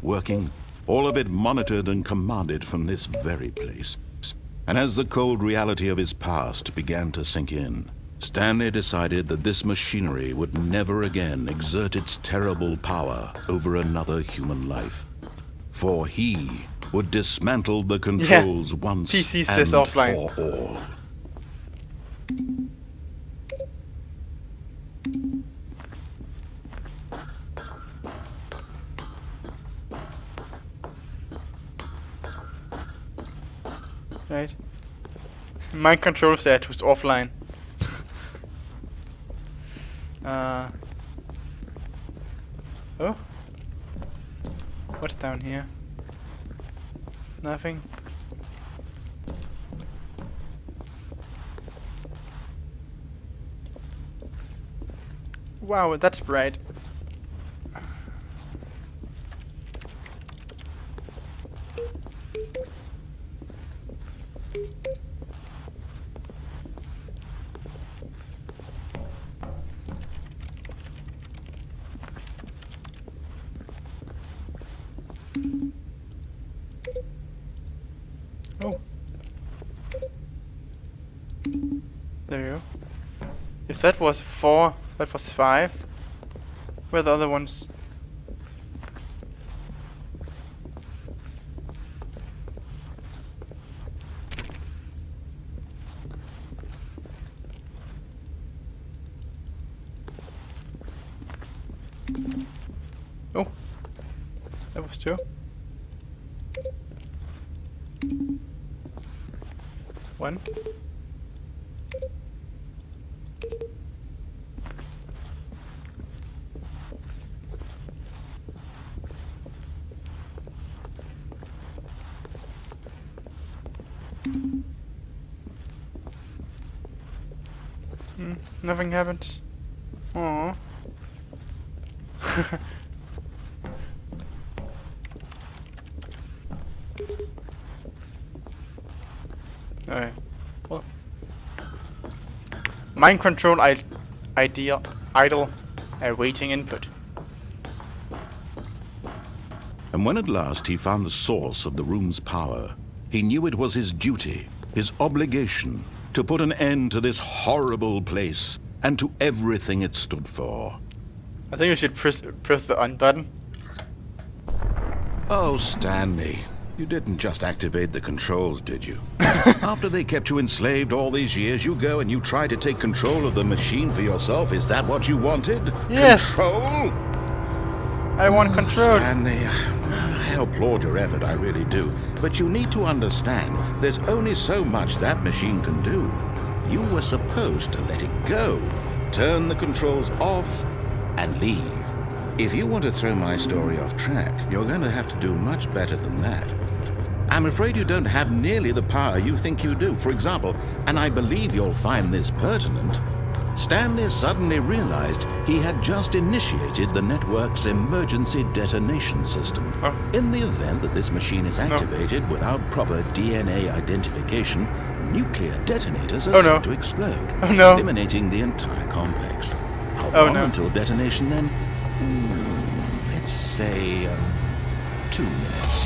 working, all of it monitored and commanded from this very place. And as the cold reality of his past began to sink in, Stanley decided that this machinery would never again exert its terrible power over another human life. For he would dismantle the controls once PC and says offline. for all. Right. Mind control status offline. Oh. What's down here? Nothing. Wow, that's bright. Oh. There you go. If that was 4, that was 5. Where are the other ones? Oh. That was 2. 1. Nothing happened. Aww. Alright. Well. Mind control idle awaiting input. And when at last he found the source of the room's power, he knew it was his duty, his obligation, to put an end to this horrible place and to everything it stood for. I think we should press the on button. Oh, Stanley, you didn't just activate the controls, did you? After they kept you enslaved all these years, you go and you try to take control of the machine for yourself. Is that what you wanted? Yes. Control? I want control. Stanley, I applaud your effort, I really do. But you need to understand, there's only so much that machine can do. You were supposed to let it go, turn the controls off, and leave. If you want to throw my story off track, you're going to have to do much better than that. I'm afraid you don't have nearly the power you think you do. For example, and I believe you'll find this pertinent, Stanley suddenly realized he had just initiated the network's emergency detonation system. Oh. In the event that this machine is activated without proper DNA identification, nuclear detonators are set to explode, eliminating the entire complex. How long until detonation then? Let's say 2 minutes.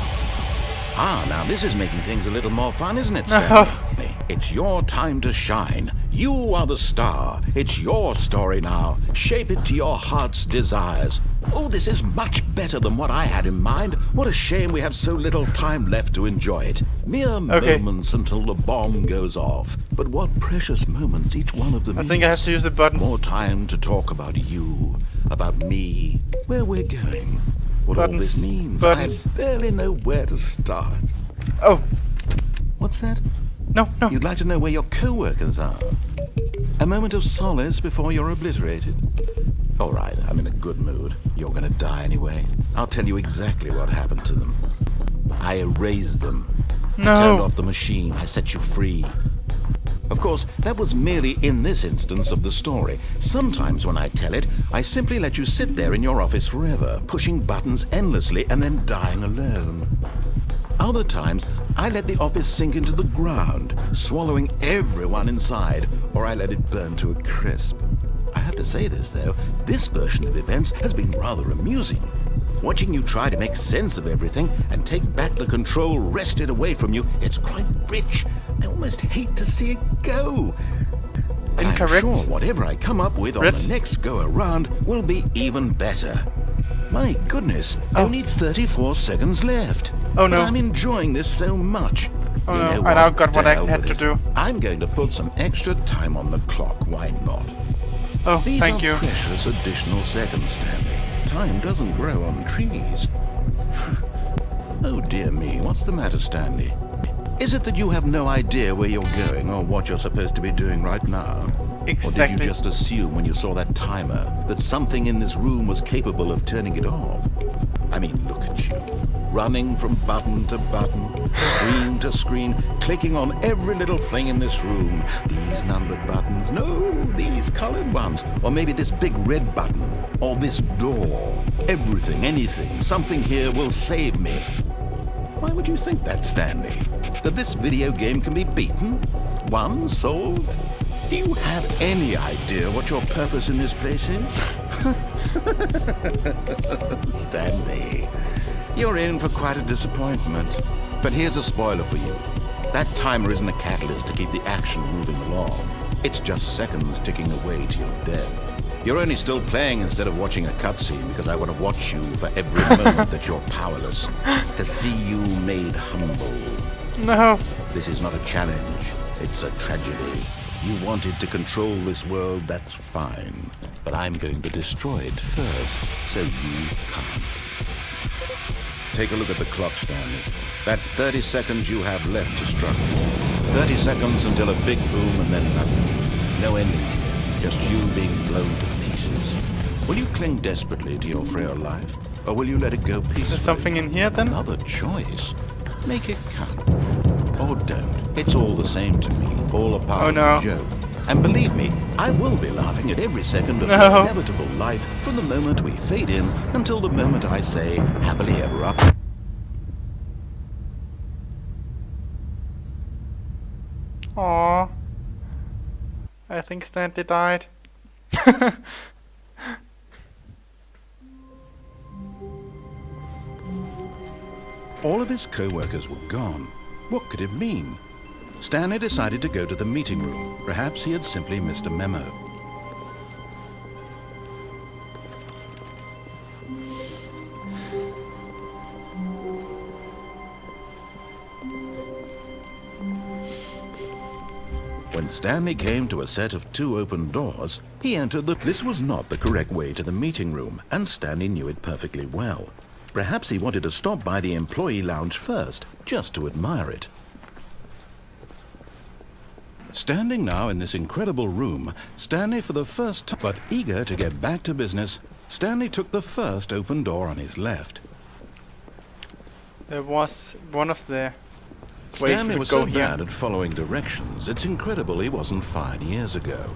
Ah, now this is making things a little more fun, isn't it, Stanley? It's your time to shine. You are the star. It's your story now. Shape it to your heart's desires. Oh, this is much better than what I had in mind. What a shame we have so little time left to enjoy it. Mere moments until the bomb goes off. But what precious moments each one of them is. I think I have to use the buttons. More time to talk about you, about me, where we're going. What all this means, I barely know where to start. Oh. What's that? No. You'd like to know where your co-workers are? A moment of solace before you're obliterated? All right, I'm in a good mood. You're gonna die anyway. I'll tell you exactly what happened to them. I erased them. I turned off the machine. I set you free. Of course, that was merely in this instance of the story. Sometimes when I tell it, I simply let you sit there in your office forever, pushing buttons endlessly and then dying alone. Other times, I let the office sink into the ground, swallowing everyone inside, or I let it burn to a crisp. I have to say this, though, this version of events has been rather amusing. Watching you try to make sense of everything and take back the control wrested away from you, it's quite rich. I almost hate to see it go. But Incorrect. I'm sure whatever I come up with on the next go around will be even better. My goodness, only 34 seconds left. Oh no. But I'm enjoying this so much. Oh no, I now got what I had to do. I'm going to put some extra time on the clock, why not? Oh, thank you. These are precious additional seconds, Stanley. Time doesn't grow on trees. Oh dear me, what's the matter, Stanley? Is it that you have no idea where you're going or what you're supposed to be doing right now? Exactly. Or did you just assume when you saw that timer that something in this room was capable of turning it off? I mean, look at you. Running from button to button, screen to screen, clicking on every little thing in this room. These numbered buttons, no, these colored ones. Or maybe this big red button, or this door. Everything, anything, something here will save me. Why would you think that, Stanley? That this video game can be beaten? Won? Solved? Do you have any idea what your purpose in this place is? Stanley, you're in for quite a disappointment. But here's a spoiler for you. That timer isn't a catalyst to keep the action moving along. It's just seconds ticking away to your death. You're only still playing instead of watching a cutscene because I want to watch you for every moment that you're powerless. To see you made humble. No. This is not a challenge. It's a tragedy. You wanted to control this world, that's fine. But I'm going to destroy it first, so you can't. Take a look at the clock, Stanley. That's 30 seconds you have left to struggle. 30 seconds until a big boom and then nothing. No ending here, just you being blown to pieces. Will you cling desperately to your frail life, or will you let it go peacefully? There's something in here then? Another choice. Make it count. Or don't. It's all the same to me. All a part of the joke. And believe me, I will be laughing at every second of your inevitable life from the moment we fade in until the moment I say, happily ever after. Aww. I think Stanley died. All of his co-workers were gone. What could it mean? Stanley decided to go to the meeting room. Perhaps he had simply missed a memo. When Stanley came to a set of 2 open doors, he entered This was not the correct way to the meeting room, and Stanley knew it perfectly well. Perhaps he wanted to stop by the employee lounge first, just to admire it. Standing now in this incredible room, Stanley for the first time, but eager to get back to business, Stanley took the first open door on his left. There was one of the ways Stanley we was go so here. bad at following directions, it's incredible he wasn't fired years ago.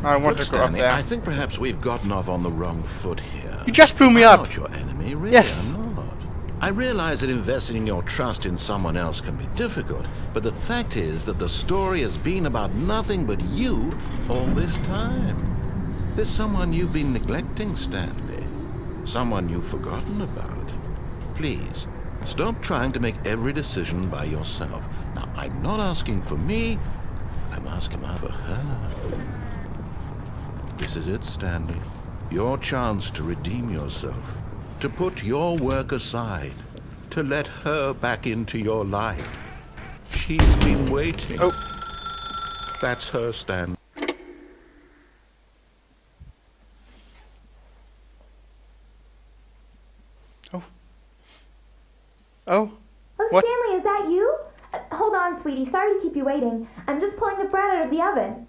I want Look, to go Stanley, up there. I think perhaps we've gotten off on the wrong foot here. You just blew me I'm up! not your enemy, really, Yes. I'm not. I realize that investing your trust in someone else can be difficult, but the fact is that the story has been about nothing but you all this time. There's someone you've been neglecting, Stanley. Someone you've forgotten about. Please, stop trying to make every decision by yourself. Now, I'm not asking for me, I'm asking for her. This is it, Stanley. Your chance to redeem yourself. To put your work aside, to let her back into your life. She's been waiting. Oh. That's her, Stan. Oh. Oh. Oh, What? Stanley, is that you? Hold on, sweetie. Sorry to keep you waiting. I'm just pulling the bread out of the oven.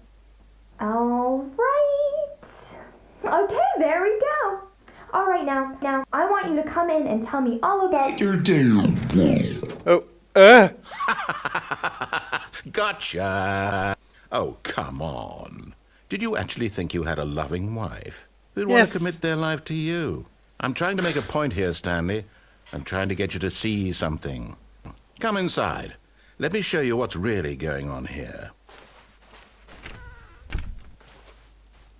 All right. Okay, there we go. All right, now, I want you to come in and tell me all about your day. Oh. Gotcha. Oh, come on. Did you actually think you had a loving wife who'd want Yes. to commit their life to you? I'm trying to make a point here, Stanley. I'm trying to get you to see something. Come inside. Let me show you what's really going on here.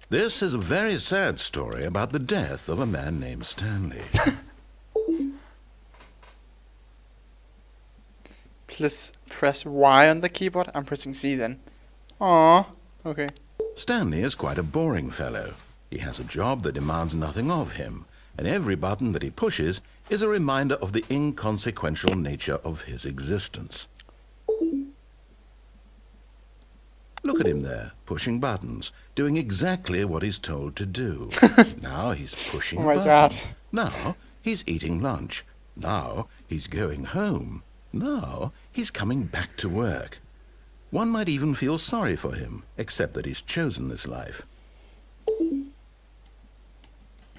This is a very sad story about the death of a man named Stanley. Please press Y on the keyboard. I'm pressing C then. Aww. Okay. Stanley is quite a boring fellow. He has a job that demands nothing of him, and every button that he pushes is a reminder of the inconsequential nature of his existence. Look at him there, pushing buttons, doing exactly what he's told to do. Now he's pushing a button. God. Now he's eating lunch. Now he's going home. Now he's coming back to work. One might even feel sorry for him, except that he's chosen this life.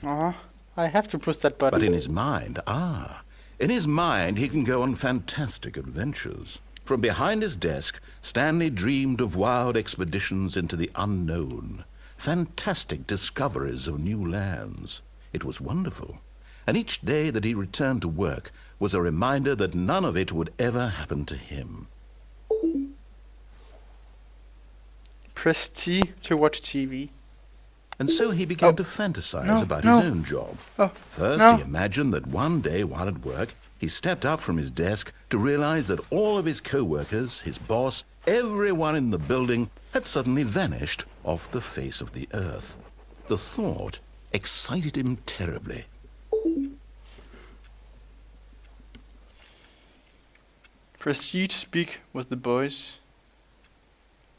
I have to push that button. But in his mind, in his mind he can go on fantastic adventures. From behind his desk, Stanley dreamed of wild expeditions into the unknown, fantastic discoveries of new lands. It was wonderful, and each day that he returned to work was a reminder that none of it would ever happen to him. Press T to watch TV. And so he began to fantasize about his own job. First, he imagined that one day while at work, he stepped up from his desk to realize that all of his co-workers, his boss, everyone in the building had suddenly vanished off the face of the earth. The thought excited him terribly. Press G to speak with the boys.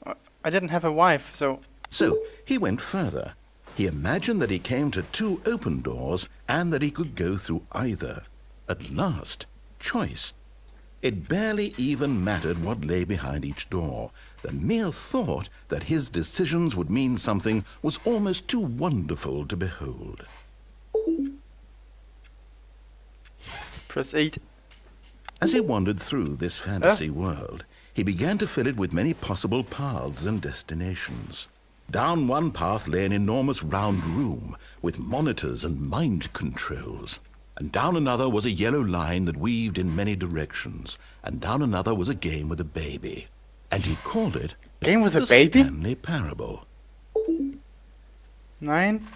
I didn't have a wife, so... So he went further. He imagined that he came to 2 open doors and that he could go through either. At last, choice. It barely even mattered what lay behind each door. The mere thought that his decisions would mean something was almost too wonderful to behold. Press 8. As he wandered through this fantasy world, he began to fill it with many possible paths and destinations. Down one path lay an enormous round room with monitors and mind controls. And down another was a yellow line that weaved in many directions. And down another was a game with a baby. And he called it Game with a Baby? Stanley Parable. 9.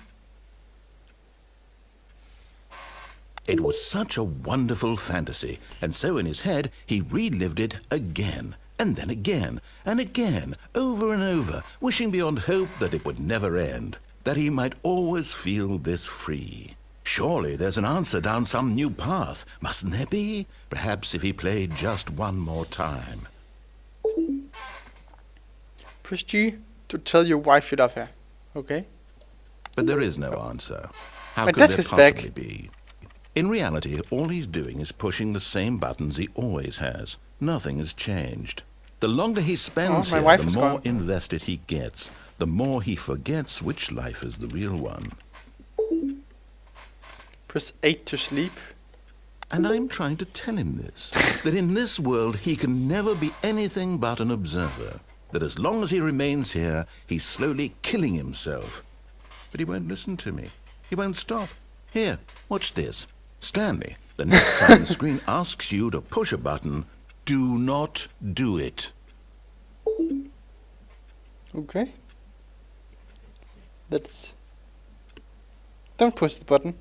It was such a wonderful fantasy, and so in his head he relived it again, and then again, and again, over and over, wishing beyond hope that it would never end, that he might always feel this free. Surely there's an answer down some new path, mustn't there be? Perhaps if he played just one more time. Press G to tell your wife you love her. Okay? But there is no answer. How My could desk there is possibly back. be? In reality, all he's doing is pushing the same buttons he always has. Nothing has changed. The longer he spends my here, wife the is more gone. invested he gets, the more he forgets which life is the real one. Press 8 to sleep. And I'm trying to tell him this, that in this world he can never be anything but an observer, that as long as he remains here, he's slowly killing himself. But he won't listen to me. He won't stop. Here, watch this. Stanley, the next time the screen asks you to push a button, do not do it. Okay. Let's... Don't push the button.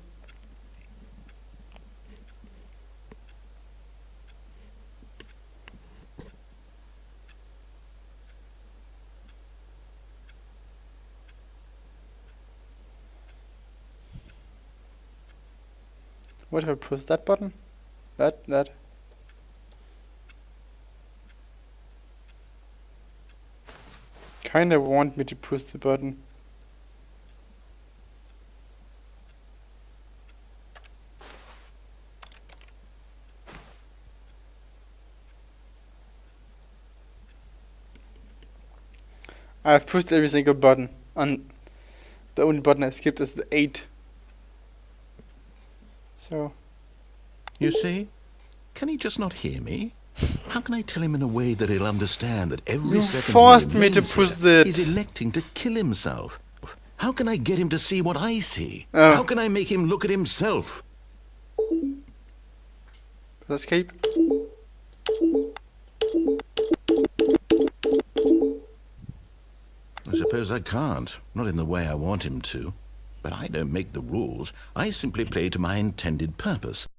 What if I press that button? That. Kinda want me to push the button. I've pushed every single button, and the only button I skipped is the 8. So... You see? Can he just not hear me? How can I tell him in a way that he'll understand that every second he forced me to remains push here, the... he's electing to kill himself? How can I get him to see what I see? Oh. How can I make him look at himself? Escape. I suppose suppose I can't, not in the way I want him to. But I don't make the rules. I simply play to my intended purpose.